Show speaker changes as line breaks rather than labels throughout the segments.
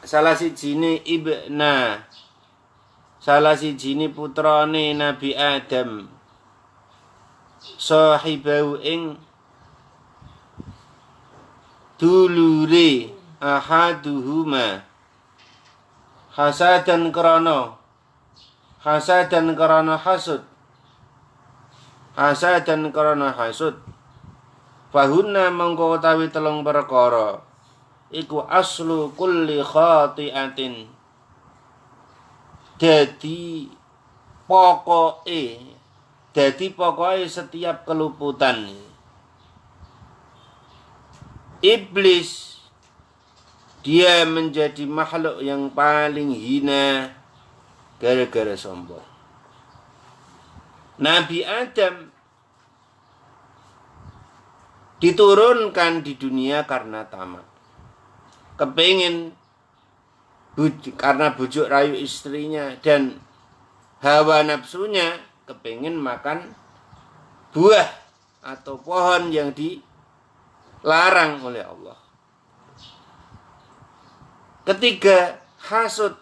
salah sijine ibna, salah sijine putrane Nabi Adam, sahibau ing dulure ahaduhuma hasadan krana hasud, hasadan krana hasud, fahunna mengko utawi telung perkara iku aslu kulli khati'atin, dadi pokoke setiap keluputan. Iblis dia menjadi makhluk yang paling hina gara-gara sombong. Nabi Adam diturunkan di dunia karena tamak. Kepingin karena bujuk rayu istrinya dan hawa nafsunya, kepingin makan buah atau pohon yang dilarang oleh Allah. Ketiga, hasud,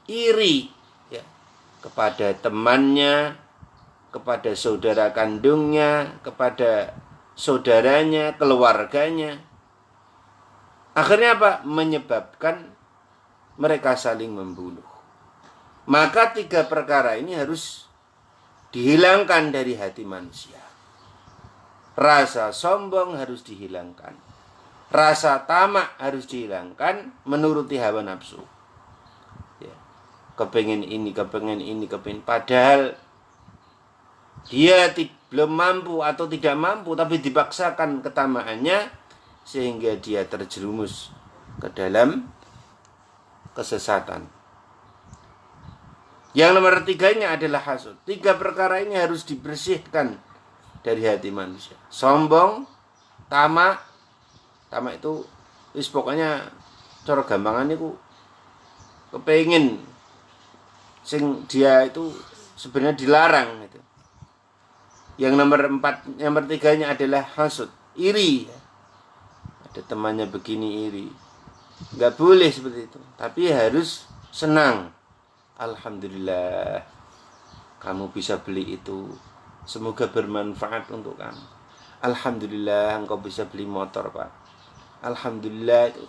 iri ya, kepada temannya, kepada saudara kandungnya, kepada saudaranya, keluarganya. Akhirnya apa? Menyebabkan mereka saling membunuh. Maka tiga perkara ini harus dihilangkan dari hati manusia. Rasa sombong harus dihilangkan, rasa tamak harus dihilangkan, menuruti hawa nafsu ya. Kepengen ini, padahal dia belum mampu atau tidak mampu, tapi dipaksakan ketamaannya sehingga dia terjerumus ke dalam kesesatan. Yang nomor tiganya adalah hasud. Tiga perkara ini harus dibersihkan dari hati manusia. Sombong, tamak itu pokoknya cara gampangan itu kepengen sing dia itu sebenarnya dilarang gitu. Yang nomor tiganya adalah hasud, iri. Ada temannya begini, iri. Enggak boleh seperti itu, tapi harus senang. Alhamdulillah kamu bisa beli itu, semoga bermanfaat untuk kamu. Alhamdulillah engkau bisa beli motor, Pak. Alhamdulillah itu.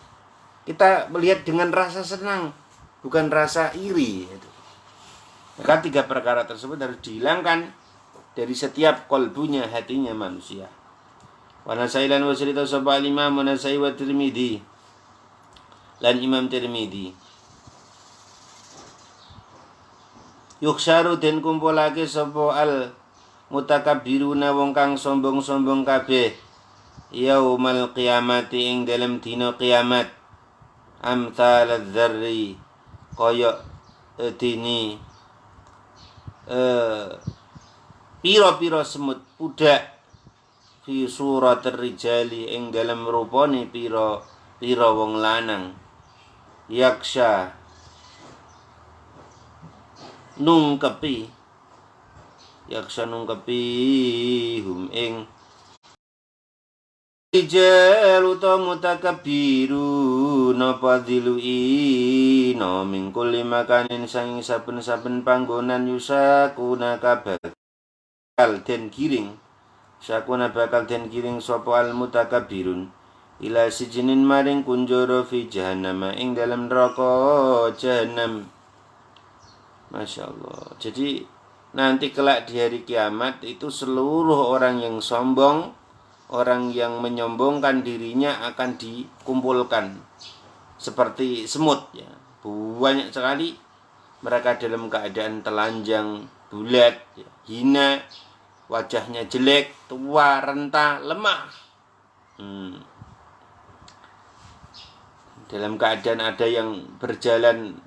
Kita melihat dengan rasa senang, bukan rasa iri itu. Maka tiga perkara tersebut harus dihilangkan dari setiap kolbunya, hatinya manusia. Wa nasailan wa cerita sapa Imam Nasai wa Tirmidzi lan Imam Tirmidzi. Yuksharu den kumpulake sapa al mutakabbiruna wong kang sombong-sombong kabeh yaumal qiyamati ing dalem dina kiamat, amsal dzarri kaya dini pira-pira semut pudak, fi suratir rijali ing dalam rupane pira wong lanang, yaksha nungkepi hum ing rijal utawa mutakabbiru napa dilui no mingkul makanin sanging saben-saben panggonan yusakuna kabal den giring sakuna bakal den giring sapa al mutakabbirun ila sijinin maring kunjara fi jahannam ing dalam neraka jahanam. Masya Allah. Jadi nanti kelak di hari kiamat itu seluruh orang yang sombong, orang yang menyombongkan dirinya akan dikumpulkan seperti semut ya. Banyak sekali mereka dalam keadaan telanjang, bulat, ya, hina, wajahnya jelek, tua, renta, lemah. Dalam keadaan ada yang berjalan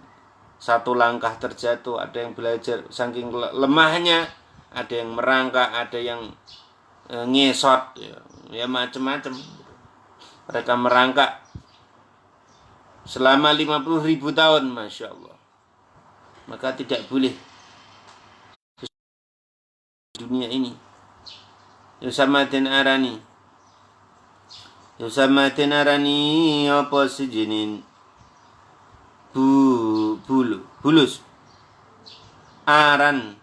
satu langkah terjatuh, ada yang belajar saking lemahnya, ada yang merangkak, ada yang ngesot, ya macam-macam. Mereka merangkak selama 50.000 tahun, Masya Allah. Maka tidak boleh dunia ini. Yusamatin arani apa sejinin bulus. Aran.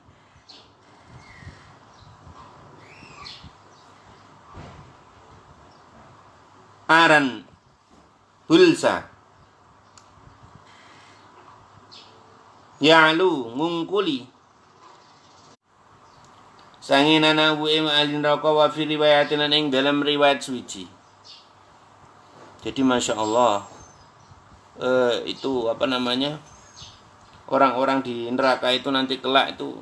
Aran bulsa. Ya'lu ngungkuli. Sanginana wu'im alin raka wa fi riwayatin ing dalam riwayat suci. Jadi Masya Allah, itu apa namanya, orang-orang di neraka itu nanti kelak itu,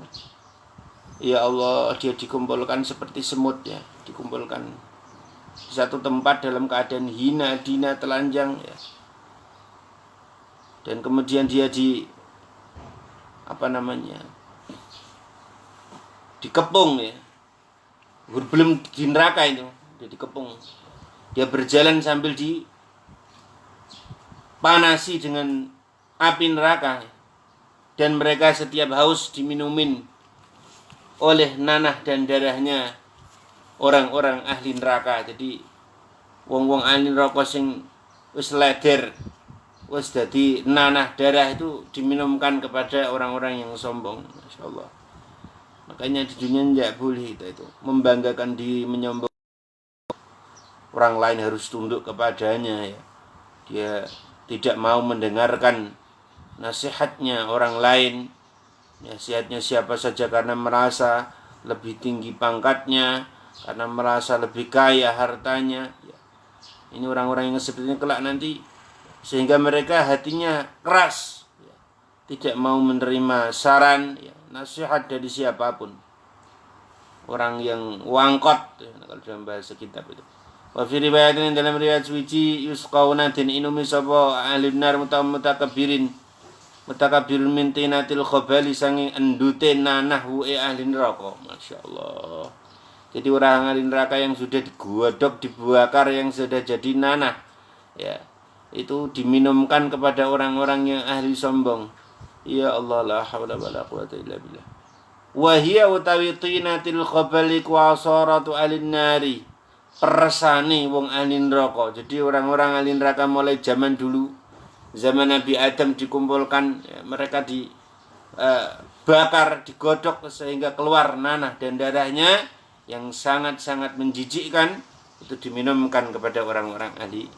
ya Allah, dia dikumpulkan seperti semut ya, dikumpulkan di satu tempat dalam keadaan hina, dina, telanjang ya. Dan kemudian dia dikepung ya, belum di neraka itu, dia dikepung, dia berjalan sambil dipanasi dengan api neraka, dan mereka setiap haus diminumin oleh nanah dan darahnya orang-orang ahli neraka. Jadi wong-wong ahli neraka sing wis leder, wis dadi nanah darah itu diminumkan kepada orang-orang yang sombong. Masya Allah. Makanya di dunia tidak boleh itu membanggakan diri, menyombong. Orang lain harus tunduk kepadanya ya. Dia tidak mau mendengarkan nasihatnya orang lain, nasihatnya siapa saja, karena merasa lebih tinggi pangkatnya, karena merasa lebih kaya hartanya ya. Ini orang-orang yang seperti ini kelak nanti, sehingga mereka hatinya keras ya. Tidak mau menerima saran ya, nasihat dari siapapun. Orang yang wangkot ya, kalau dalam bahasa kitab itu. Wa fi riwayatin, dalam riwayat suci, yusqauna den inumi sapa ahli nar mutakabbirin min tinatil khabali, sanging endute nanah wu'e ahli neraka. Masya Allah. Jadi orang ahli neraka yang sudah digodok, dibakar, yang sudah jadi nanah ya, itu diminumkan kepada orang-orang yang ahli sombong. Ya Allah, la haula wala quwata illa billah. Wa hiya utawi tinatil khabali kuasaratu alin nari, peresane wong ahli neraka. Jadi orang-orang ahli neraka mulai zaman dulu, zaman Nabi Adam dikumpulkan ya, mereka dibakar, digodok sehingga keluar nanah dan darahnya yang sangat-sangat menjijikkan, itu diminumkan kepada orang-orang ahli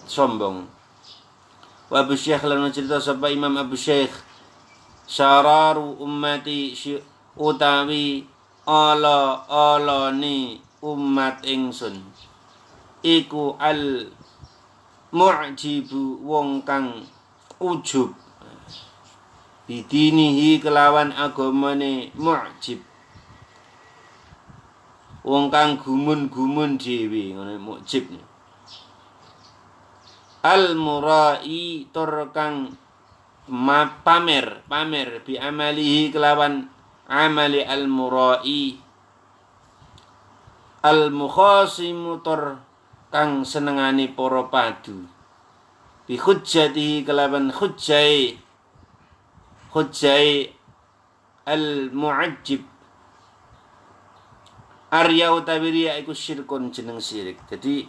sombong. Wa Abu Syekh lan cerita sapa Imam Abu Syekh, syararu ummati utawi ala-alani umat ingsun iku al mu'jibu wong kang ujub bidinihi kelawan agamane, mu'jib wong kang gumun-gumun dhewe, ngono mu'jib. Al murai tur kang pamer bi amalihi kelawan amali al murai. Al mukhasimu tur kang senengane para padu bi hujjatihi kelawan hujjai al mu'ajjib. Arya utawi riya iku syirkun, jeneng syirik. Jadi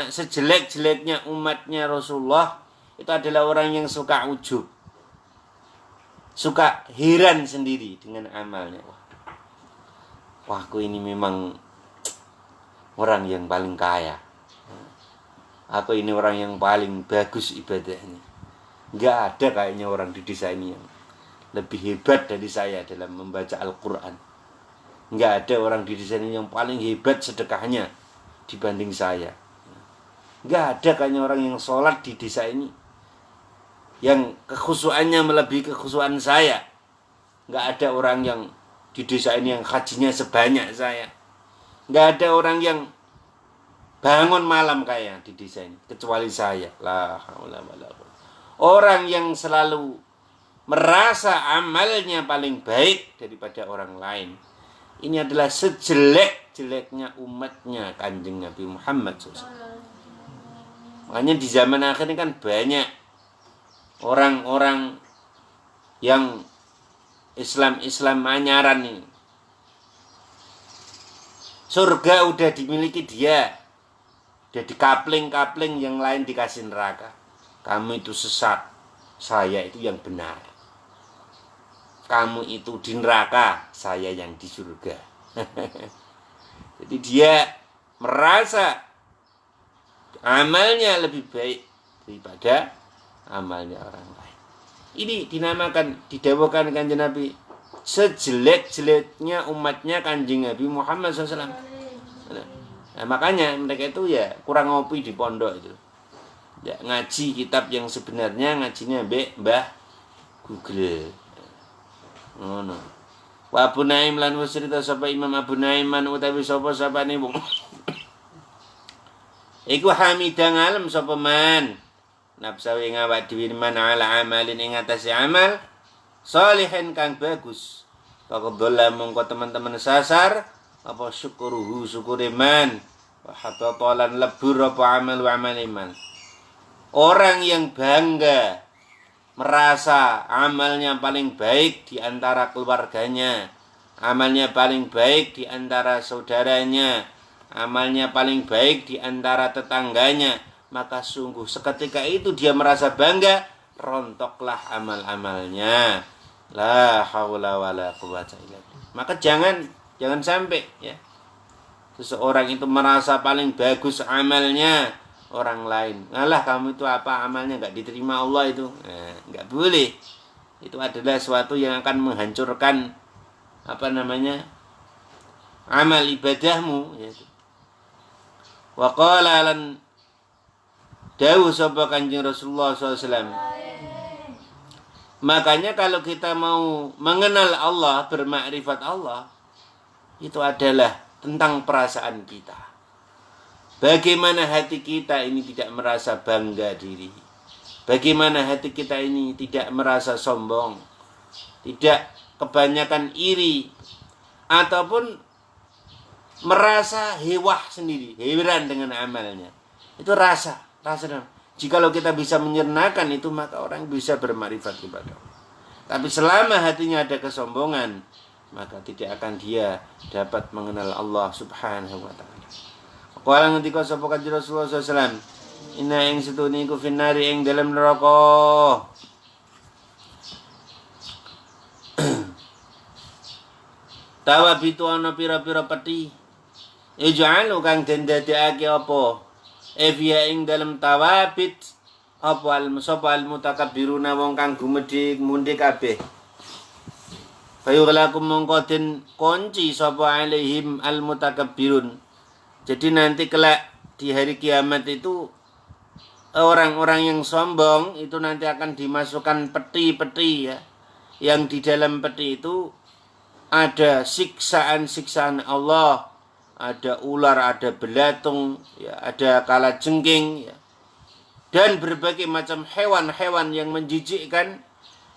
sejelek-jeleknya umatnya Rasulullah itu adalah orang yang suka ujub, suka heran sendiri dengan amalnya. Wah, aku ini memang orang yang paling kaya, aku ini orang yang paling bagus ibadahnya. Nggak ada kayaknya orang di desa ini yang lebih hebat dari saya dalam membaca Al-Quran. Nggak ada orang di desa ini yang paling hebat sedekahnya dibanding saya. Nggak ada kayaknya orang yang sholat di desa ini yang kekhusyuannya melebihi kekhusyuan saya. Nggak ada orang yang di desa ini yang hajinya sebanyak saya. Nggak ada orang yang bangun malam kayak di desa ini kecuali saya. La haula wala quwwata. Orang yang selalu merasa amalnya paling baik daripada orang lain, ini adalah sejelek-jeleknya umatnya Kanjeng Nabi Muhammad SAW. Makanya di zaman akhir ini kan banyak orang-orang yang Islam anyaran ini. Surga udah dimiliki dia, udah dikapling-kapling, yang lain dikasih neraka. Kamu itu sesat, saya itu yang benar. Kamu itu di neraka, saya yang di surga. Jadi dia merasa amalnya lebih baik daripada amalnya orang lain. Ini dinamakan, didawuhkan Kanjeng Nabi, sejelek-jeleknya umatnya Kanjeng Nabi Muhammad SAW. Nah, makanya mereka itu ya kurang ngopi di pondok itu. Ya, ngaji kitab yang sebenarnya ngajinya Mbah Google. Ngono. Wa Abu Naim lan wasrita sapa Imam Abu Naim man utawi sapa sapane wong. Iku hamidan alam sapa man. Nafsawi ngawak dhewe man ala amalin ing atase amal salihin kang bagus. Faqadalla mongko teman-teman sasar apa syukuruhu syukure man wa habatalan lebur apa amal wa amal iman. Orang yang bangga merasa amalnya paling baik di antara keluarganya, amalnya paling baik di antara saudaranya, amalnya paling baik di antara tetangganya, maka sungguh seketika itu dia merasa bangga, rontoklah amal-amalnya. La haula wala quwwata illa billah. Maka jangan sampai ya seseorang itu merasa paling bagus amalnya orang lain. Ngalah kamu itu apa amalnya nggak diterima Allah itu. Nah, nggak boleh. Itu adalah suatu yang akan menghancurkan amal ibadahmu. Ya. Wa qala lan dawuh sapa Kanjeng Rasulullah SAW. Makanya kalau kita mau mengenal Allah, bermakrifat Allah, itu adalah tentang perasaan kita. Bagaimana hati kita ini tidak merasa bangga diri. Bagaimana hati kita ini tidak merasa sombong. Tidak kebanyakan iri. Ataupun merasa hewah sendiri. Heran dengan amalnya. Itu rasa. Jikalau kita bisa menyernakan itu, maka orang bisa bermakrifat kepada Allah. Tapi selama hatinya ada kesombongan, maka tidak akan dia dapat mengenal Allah Subhanahu wa ta'ala. Kala ngendika sapa Kanjeng Rasulullah SAW, inna ing setune iku finari ing dalam neraka. Tawabitu ana pira-pira peti. Ij'alu kang den dadekake apa? Evia ing dalam tawabit apa al mutakabbiruna wong kang gumedhe mundi kabeh. Fayughlakum mongko den kunci sapa alaihim al mutakabbirun. Jadi nanti kelak di hari kiamat itu orang-orang yang sombong itu nanti akan dimasukkan peti-peti ya. Yang di dalam peti itu ada siksaan-siksaan Allah, ada ular, ada belatung, ya, ada kalajengking, ya. Dan berbagai macam hewan-hewan yang menjijikkan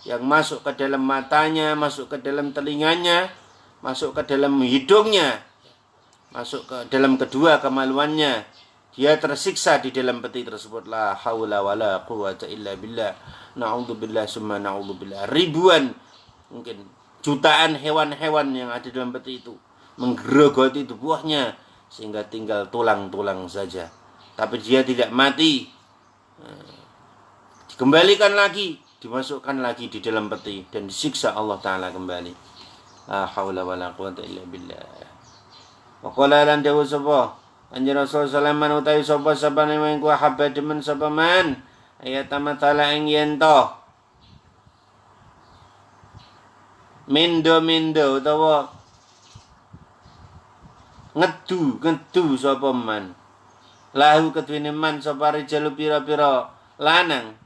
yang masuk ke dalam matanya, masuk ke dalam telinganya, masuk ke dalam hidungnya, masuk ke dalam kedua kemaluannya. Dia tersiksa di dalam peti tersebut. La haula wala quwwata illa billah. Na'udzubillah summa na'udzubillah. Ribuan, mungkin jutaan hewan-hewan yang ada dalam peti itu menggerogoti tubuhnya sehingga tinggal tulang-tulang saja. Tapi dia tidak mati. Dikembalikan lagi, dimasukkan lagi di dalam peti dan disiksa Allah Ta'ala kembali. La haula wala quwwata illa billah. Wa qala lan dawu sapa Kanjeng Rasul sallallahu utawi sapa sabane mengko habba demen sapa man ayat tamatala ing yen to mendo utawa ngedu sapa man lahu kedune man sapa rijalu pira-pira lanang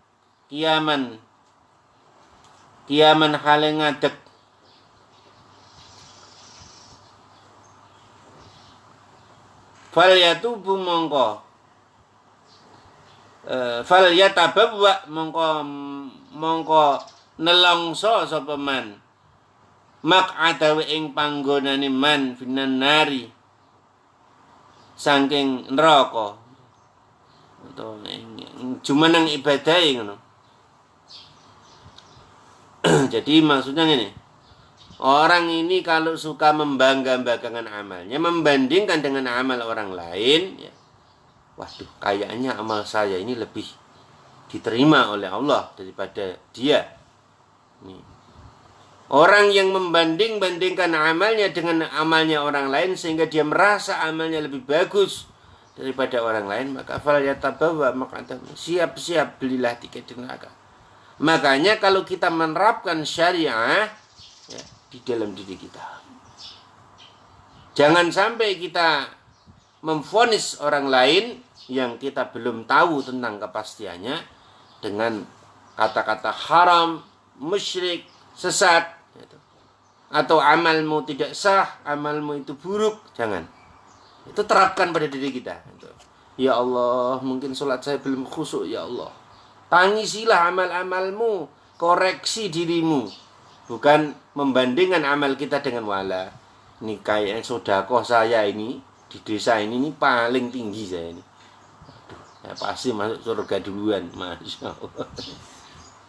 kiaman hale ngadeg fal yatubu mongko fal yatabawwa mongko nelongso sapa man maq'adahu ing panggonane man finan nari saking neraka utawa jumeneng ibadahe ngono. Jadi maksudnya ini, orang ini kalau suka membangga-banggakan amalnya, membandingkan dengan amal orang lain, ya, waduh, kayaknya amal saya ini lebih diterima oleh Allah daripada dia. Orang yang membanding-bandingkan amalnya dengan amalnya orang lain sehingga dia merasa amalnya lebih bagus daripada orang lain, maka falyatabawa maq'adahu, siap-siap belilah tiket di neraka. Makanya kalau kita menerapkan syariah ya, di dalam diri kita, jangan sampai kita memvonis orang lain yang kita belum tahu tentang kepastiannya dengan kata-kata haram, musyrik, sesat, gitu. Atau amalmu tidak sah, amalmu itu buruk. Jangan. Itu terapkan pada diri kita, gitu. Ya Allah, mungkin sholat saya belum khusyuk, ya Allah. Tangisilah amal-amalmu, koreksi dirimu. Bukan membandingkan amal kita dengan wala. Ini kayak sedekah saya ini di desa ini paling tinggi saya ini. Aduh, ya pasti masuk surga duluan, Masya Allah.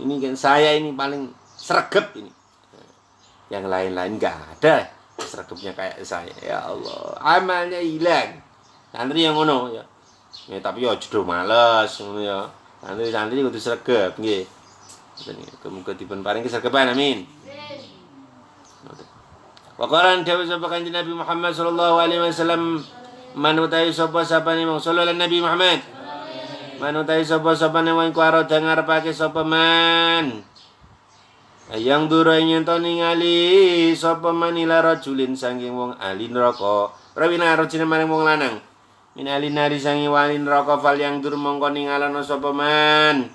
Ini kan saya ini paling sregep ini. Yang lain-lain enggak ada sregebnya kayak saya. Ya Allah, amalnya hilang. Santri yang ngono ya. Ya tapi ya jodoh males ngono ya. Santri kudu sregep nggih. Muga dipun paringi sregepan amin. Waqalan dawuh sapa Kanjeng Nabi Muhammad sallallahu alaihi wasallam, man utawi sapa-sapane wong sallallahu Nabi Muhammad. Man utawi sapa-sapane wong ku arep ngarepake sapa man. Yang dura nyenton ningali sapa man ila rajulin saking wong ahli neraka. Rawina rajulin maring wong lanang. Min ahli nari saking wali neraka fal yang dur mongko ningalana sapa man.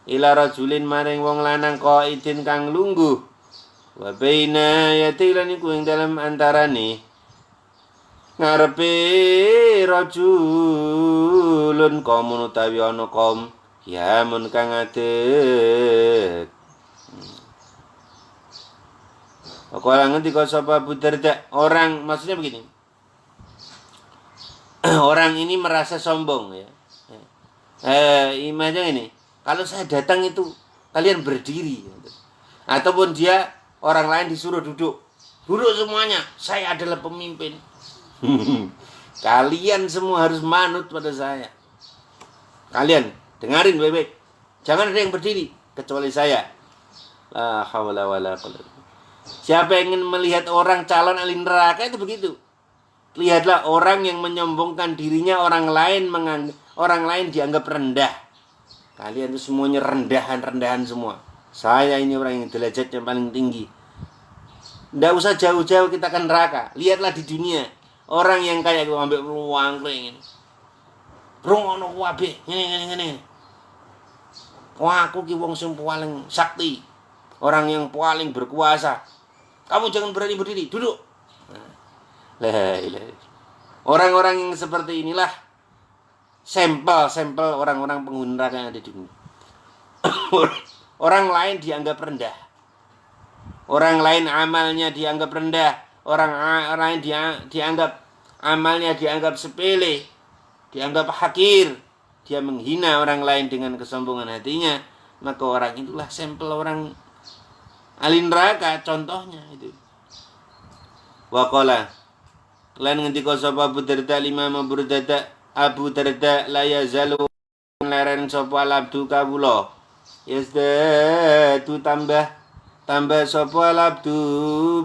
Ila rajulin maring wong lanang qaidin kang lungguh. Wa baina yatilan iku ing dalam antarane ngarepe rajulun kaum utawi ana kaum ya mun kang adek. Orang ngendika sapa Abu Darda, orang maksudnya begini. Orang ini merasa sombong ya. Imajin ini, kalau saya datang itu kalian berdiri ataupun dia orang lain disuruh duduk. Duduk semuanya, saya adalah pemimpin. Kalian semua harus manut pada saya. Kalian dengarin baik-baik. Jangan ada yang berdiri kecuali saya. La haula wala quwwata. Siapa yang ingin melihat orang calon ahli neraka itu begitu. Lihatlah orang yang menyombongkan dirinya, orang lain dianggap rendah. Kalian itu semuanya rendahan semua. Saya ini orang yang derajatnya paling tinggi. Tidak usah jauh-jauh kita akan neraka. Lihatlah di dunia. Orang yang kayak gue ambil peluang pengen. Rungono kuwabe ngene. Wah, aku ki wong sing paling sakti. Orang yang paling berkuasa. Kamu jangan berani berdiri, duduk. Orang-orang yang seperti inilah sampel orang-orang penghuni neraka yang ada di dunia. Orang lain dianggap rendah. Orang lain amalnya dianggap rendah. Orang lain dianggap amalnya dianggap sepele. Dianggap hakir. Dia menghina orang lain dengan kesombongan hatinya. Maka orang itulah sampel orang ahli neraka, contohnya itu. Waqala lan ngendika sapa Abu Darda Imam Abu Darda la yazalu leren sapa labdu kawula. Yasdatu tambah sapa labdu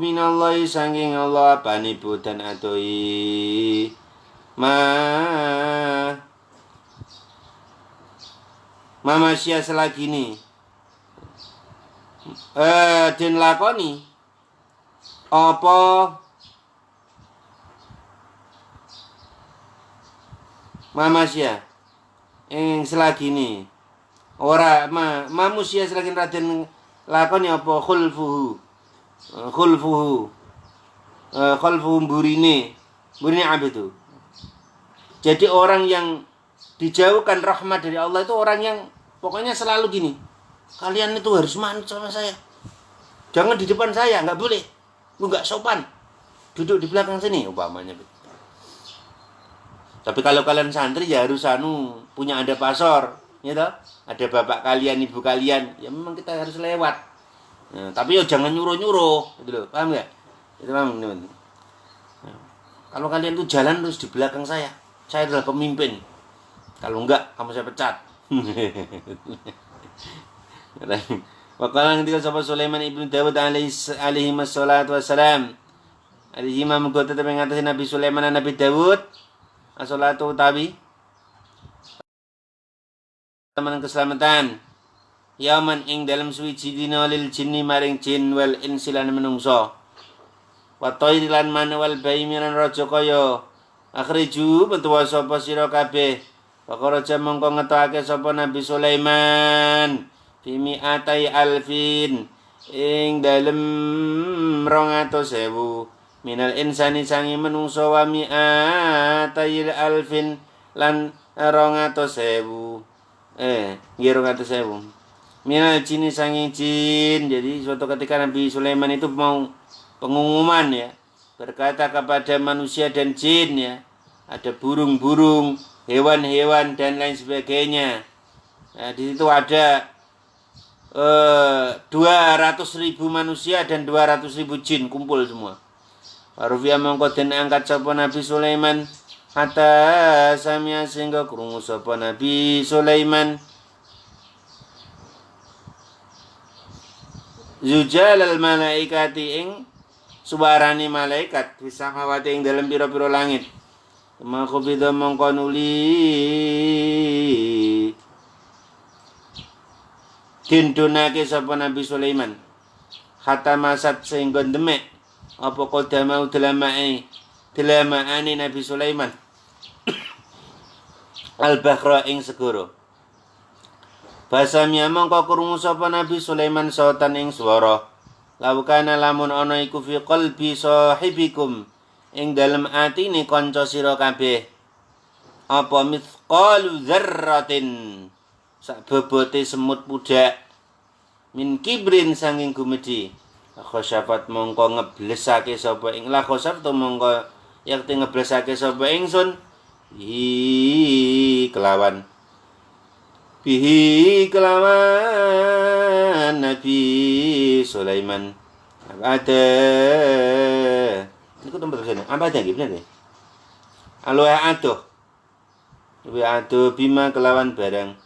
minallahi sanging Allah apanipu dan atoi. Mama sia selagi ini den lakoni apa manusia ing selagi ini ora manusia selagi raden lakoni apa khulfuhu burine apa itu. Jadi orang yang dijauhkan rahmat dari Allah itu orang yang pokoknya selalu gini. Kalian itu harus manut sama saya. Jangan di depan saya, nggak boleh. Lu nggak sopan. Duduk di belakang sini, umpamanya. Tapi kalau kalian santri ya harus punya ada pasor, ya toh? Ada bapak kalian, ibu kalian, ya memang kita harus lewat. Nah, tapi ya jangan nyuruh-nyuruh, gitu loh. Paham nggak? Itu paham, teman. Nah, kalau kalian tuh jalan terus di belakang saya adalah pemimpin. Kalau enggak, kamu saya pecat. Waqala ketika sapa Sulaiman ibnu Dawud alaihi wassalatu wassalam. Alaihi imam go tetep ngatasi Nabi Sulaiman dan Nabi Dawud. As-salatu utawi teman keselamatan. Yaman ing dalam suwiji dina lil jinni maring jin wal insi lan menungso. Wa tayri lan manwal baimiran raja kaya. Akhriju bentuwa sapa sira kabeh. Pakaraja mongko ngetokake sapa Nabi Sulaiman. Fimi atai alfin ing dalem 200.000 minal insani sangi menungso wa mi atai alfin lan 200.000 nggih 200.000 minal jini sangi jin. Jadi suatu ketika Nabi Sulaiman itu mau pengumuman ya, berkata kepada manusia dan jin ya, ada burung-burung, hewan-hewan dan lain sebagainya. Nah, di situ ada 200.000 manusia dan 200.000 jin kumpul semua. Warufia mongko den angkat sapa Nabi Sulaiman hatta samia sehingga krungu sapa Nabi Sulaiman zujalal malaikati ing suarane malaikat bisa ngawati ing dalam pira-pira langit. Maka bida mongko nuli dindunake sapa Nabi Sulaiman hatta masat sehingga demek apa kodama udlamae Nabi Sulaiman al-bahra ing segara. Basamya mongko krungu sapa Nabi Sulaiman sautan ing swara. Laukana lamun ana iku fi qalbi sahibikum ing dalem atine kanca sira kabeh apa mithqalu dzarratin sak bobote semut pudak min kibrin sanging gumedi. Khosyafat mongko ngeblesake sapa ing la khosyaf to mongko yakti ngeblesake sapa ingsun kelawan Nabi Sulaiman. Ada niku tempat kesana apa ada nggih bener nggih alo aduh bima kelawan barang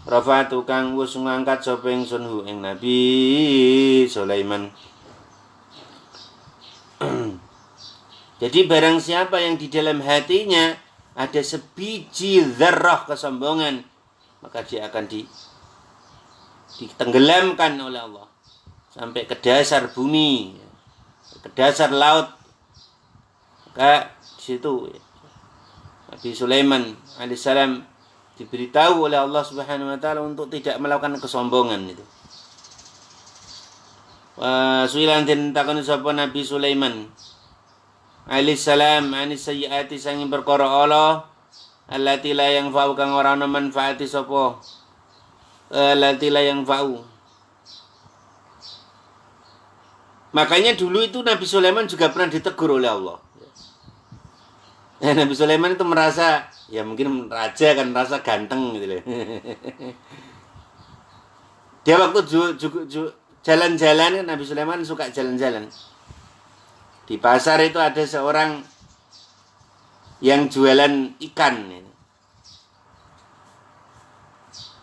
Rafa tukang wis ngangkat sapa ingsun hu ing Nabi Sulaiman. Jadi barang siapa yang di dalam hatinya ada sebiji zarrah kesombongan, maka dia akan ditenggelamkan oleh Allah sampai ke dasar bumi, ke dasar laut. Maka di situ Nabi Sulaiman alaihissalam diberitahu oleh Allah Subhanahu wa taala untuk tidak melakukan kesombongan itu. Suilan den takon sapa Nabi Sulaiman alaihissalam anis sayyiati sanging perkara Allah allati la yang fa'u kang ora ana manfaati sapa allati la yang fa'u. Makanya dulu itu Nabi Sulaiman juga pernah ditegur oleh Allah. Nabi Sulaiman itu merasa, ya mungkin raja kan merasa ganteng gitu loh. Dia waktu jalan-jalan kan Nabi Sulaiman suka jalan-jalan. Di pasar itu ada seorang yang jualan ikan.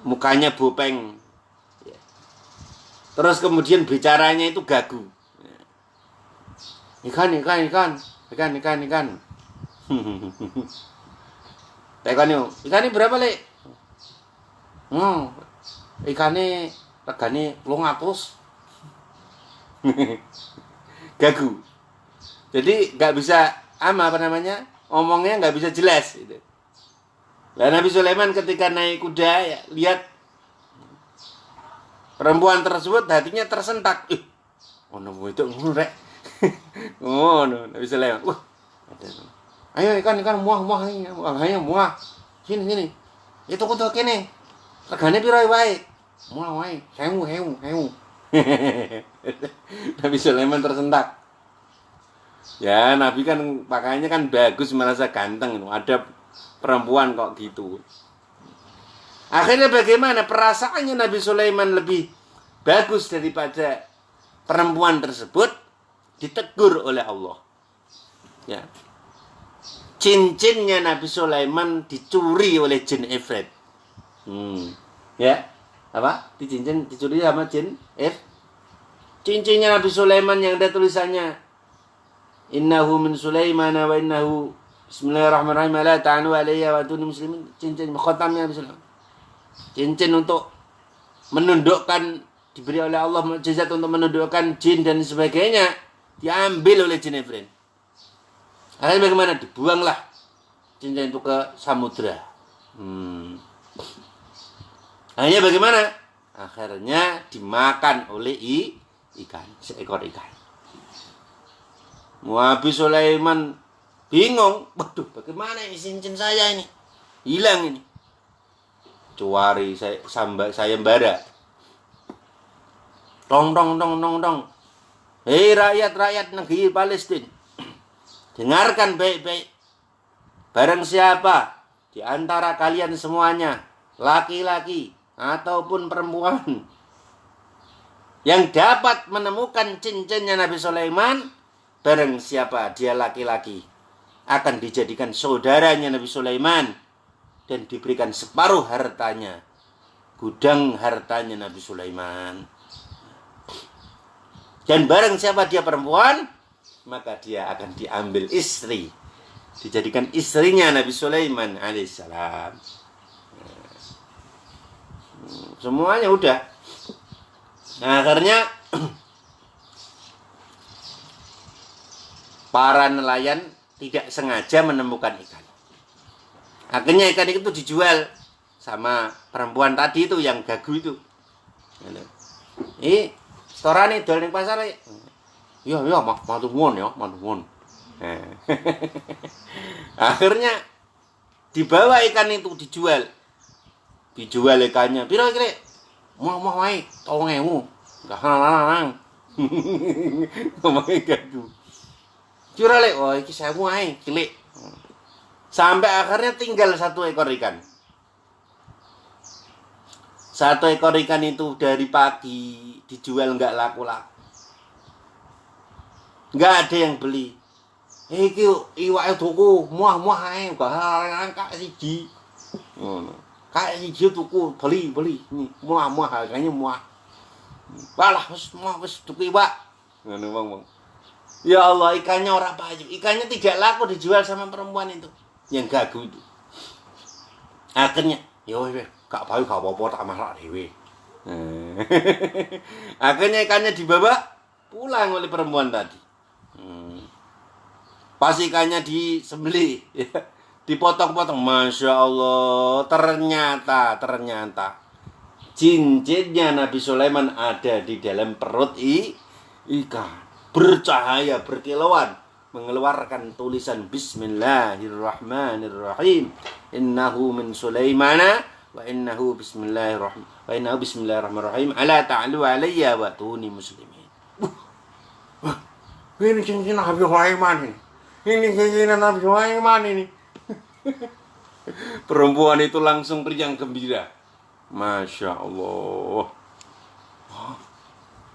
Mukanya bopeng. Terus kemudian bicaranya itu gagu. Ikan. Ikannya berapa, Lek? Ikannya regane 200. Gagu. Jadi nggak bisa omongnya nggak bisa jelas gitu. Lah Nabi Sulaiman ketika naik kuda ya, lihat perempuan tersebut hatinya tersentak. Ono itu ngono rek. Ngono Nabi Sulaiman. Ayo ikan muah muah. Sini. Itu kudu kene. Regane piro wae? Muah wae. 1000. Nabi Sulaiman tersentak. Ya, Nabi kan pakaiannya kan bagus, merasa ganteng. Ada perempuan kok gitu. Akhirnya bagaimana? Perasaannya Nabi Sulaiman lebih bagus daripada perempuan tersebut, ditegur oleh Allah. Ya. cincinnya Nabi Sulaiman dicuri oleh jin Ifrit. Ya, apa? Dicuri sama jin Ifrit. Cincinnya Nabi Sulaiman yang ada tulisannya innahu min Sulaiman wa innahu bismillahirrahmanirrahim la ta'anu alayya wa atuni muslimin. Cincin khatamnya Nabi Sulaiman. Cincin untuk menundukkan, diberi oleh Allah mukjizat untuk menundukkan jin dan sebagainya, diambil oleh jin Ifrit. Akhirnya bagaimana? Dibuanglah cincin itu ke samudra. Akhirnya bagaimana? Akhirnya dimakan oleh ikan, seekor ikan. Nabi Sulaiman bingung, waduh, bagaimana ini cincin saya ini? Hilang ini. Cuari sayembara. Tong. Hei rakyat negeri Palestina, dengarkan baik-baik. Barang siapa di antara kalian semuanya, laki-laki ataupun perempuan, yang dapat menemukan cincinnya Nabi Sulaiman, barang siapa dia laki-laki, akan dijadikan saudaranya Nabi Sulaiman dan diberikan separuh hartanya, gudang hartanya Nabi Sulaiman. Dan barang siapa dia perempuan, maka dia akan diambil istri, dijadikan istrinya Nabi Sulaiman alaihissalam. Semuanya udah. Nah, akhirnya para nelayan tidak sengaja menemukan ikan. Akhirnya ikan itu dijual sama perempuan tadi itu yang gagu itu. Storane dol ning pasar. Iya, matur nuwun ya, matur nuwun. Akhirnya dibawa ikan itu dijual. Dijual ikannya. Piro kira? Mau wae 3.000. Enggak larang. Ngomongnya gagu. Kira lek, oh iki 1.000 ae, cilik. Sampai akhirnya tinggal 1 ekor ikan. 1 ekor ikan itu dari pagi dijual enggak laku-laku. Enggak ada yang beli. Iki iwake tuku, muah-muah ae, enggak larang kak siji. Ngono. Kayak hijau tuku, beli, nih, muah, harganya muah. Walah, wis tuku iwak. Ngono bang. Ya Allah, ikannya ora payu. Ikannya tidak laku dijual sama perempuan itu, yang gagu itu. Akhirnya, yo wis, gak payu gak apa-apa tak masak dhewe. Akhirnya ikannya dibawa pulang oleh perempuan tadi. Pas ikannya disembelih, dipotong-potong, Masya Allah, ternyata cincinnya Nabi Sulaiman ada di dalam perut ikan, bercahaya, berkilauan, mengeluarkan tulisan Bismillahirrahmanirrahim, innahu min Sulaimana wa innahu bismillahirrahmanirrahim ala ta'alu alayya wa tuni muslimin. Ini cincin Nabi Sulaiman ini cincin Nabi Sulaiman ini. Perempuan itu langsung riang gembira. Masya Allah.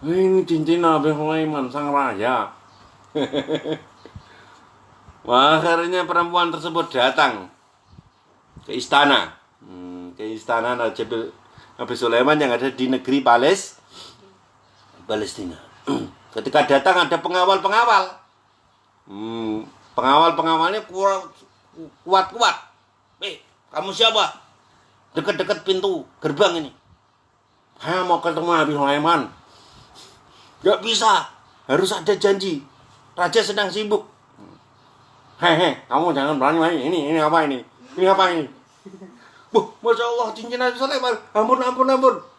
Ini cincin Nabi Sulaiman sang raja. Akhirnya perempuan tersebut datang ke istana. Ke istana Nabi Sulaiman yang ada di negeri Palestina. Ketika datang ada pengawal-pengawal. Pengawal-pengawalnya kuat-kuat. Kamu siapa? Dekat-dekat pintu gerbang ini. Saya mau ketemu Nabi Sulaiman. Gak bisa. Harus ada janji. Raja sedang sibuk. Kamu jangan berani main. Ini apa ini? Ini apa ini? Masya Allah, cincin Nabi Sulaiman. Ampun.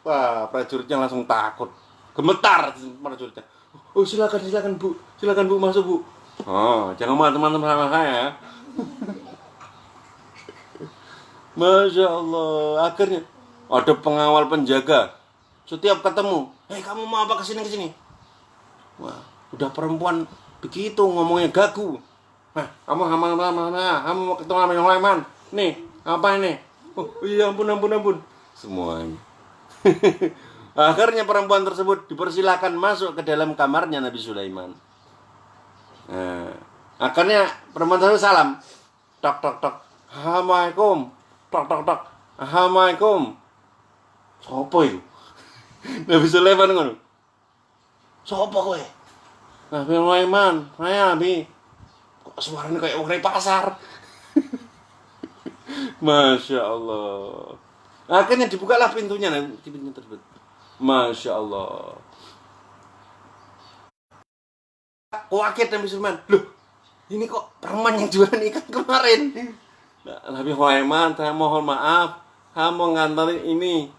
Wah, prajuritnya langsung takut. Gemetar prajuritnya. Oh, silakan Bu. Silakan Bu, masuk Bu. Oh, jangan teman-teman sama saya. Masya Allah. Akhirnya ada pengawal penjaga. Setiap ketemu, kamu mau apa kesini? Wah, udah perempuan begitu ngomongnya gagu. Kamu mau ketemu Nabi Sulaiman? Nih, apa ini? Oh iya, ampun. Semuanya. Akhirnya perempuan tersebut dipersilakan masuk ke dalam kamarnya Nabi Sulaiman. Akhirnya perempuan tersebut salam. tok tok tok. Assalamualaikum. Tok tok tok. Assalamualaikum. Sopo iku? Nabi Sulaiman ngono. Sopo kowe? Nabi Sulaiman, saya Nabi. Kok suaranya kayak orang pasar? Masya Allah. Akhirnya dibukalah pintunya, pintunya tersebut. Masya Allah. Kaget Nabi Sulaiman. Loh, ini kok perempuan yang jualan ikan kemarin? Nabi Sulaiman, saya mohon maaf. Saya mau nganterin ini.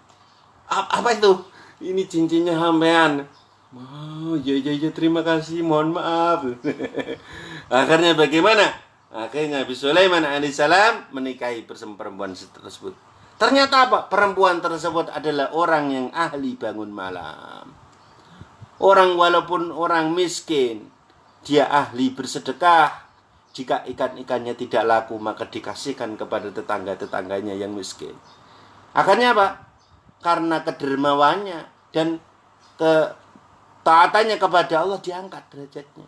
Apa itu? Ini cincinnya sampean. Oh, iya, terima kasih, mohon maaf. Akhirnya bagaimana? Akhirnya Nabi Sulaiman alaihissalam menikahi perempuan tersebut. Ternyata apa? Perempuan tersebut adalah orang yang ahli bangun malam. Orang walaupun orang miskin, dia ahli bersedekah. Jika ikan-ikannya tidak laku, maka dikasihkan kepada tetangga-tetangganya yang miskin. Akhirnya apa? Karena kedermawannya dan ketaatannya kepada Allah diangkat derajatnya.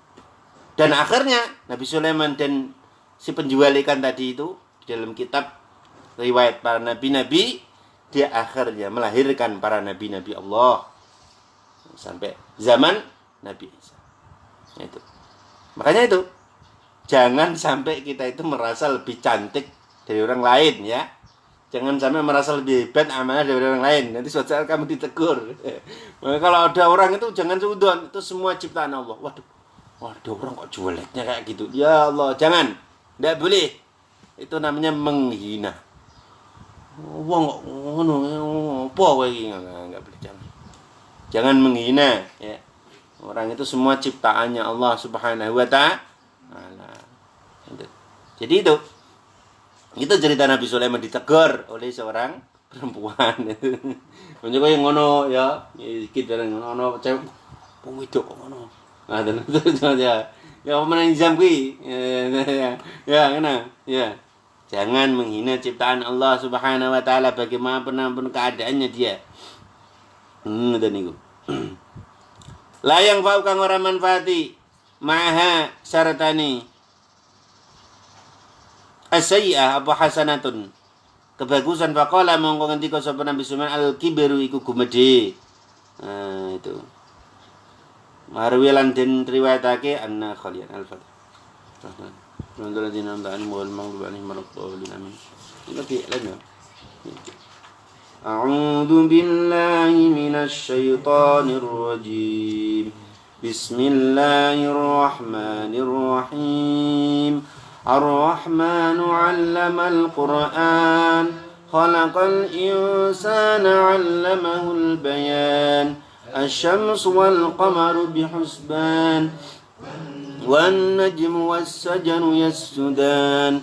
Dan akhirnya Nabi Sulaiman dan si penjual ikan tadi itu di dalam kitab riwayat para nabi-nabi, dia akhirnya melahirkan para nabi-nabi Allah sampai zaman Nabi Isa. Itu. Makanya itu, jangan sampai kita itu merasa lebih cantik dari orang lain ya. Jangan sampai merasa lebih hebat amanah dari orang lain. Nanti suatu saat kamu ditegur. Maka kalau ada orang itu jangan suudon, itu semua ciptaan Allah. Waduh, orang kok jeleknya kayak gitu. Ya Allah, jangan. Tidak boleh. Itu namanya menghina. Wong kok ngono apa kowe iki enggak boleh, jangan. Jangan menghina ya. Orang itu semua ciptaannya Allah Subhanahu wa taala. Jadi itu cerita Nabi Sulaiman ditegur oleh seorang perempuan. Menyo koyo ngono ya, iki bareng ngono cewek wedok kok ngono. Nah, ya menang jam kuwi. Ya, ngene. Ya. Jangan menghina ciptaan Allah Subhanahu wa taala bagaimanapun keadaannya dia. Dan niku. La yang fa'u kang ora manfaati maha syaratani as-sayyi'ah apa hasanatun. Kebagusan faqala mongko ngendika sapa Nabi Sulaiman al-kibiru iku gumedhe. Nah, itu. Marwilan den riwayatake anna khalian al-fatih. Alhamdulillah nambahani wal maghdubi alaihim waladdallin amin. Ini lain ya. A'udzu billahi minasy syaithanir rajim. Bismillahirrahmanirrahim. Ar-Rahmanu 'allamal Qur'an. Khalaqal insana 'allamahul bayan. Asy-syamsu wal qamaru bihusban. والنجم والشجر يسجدان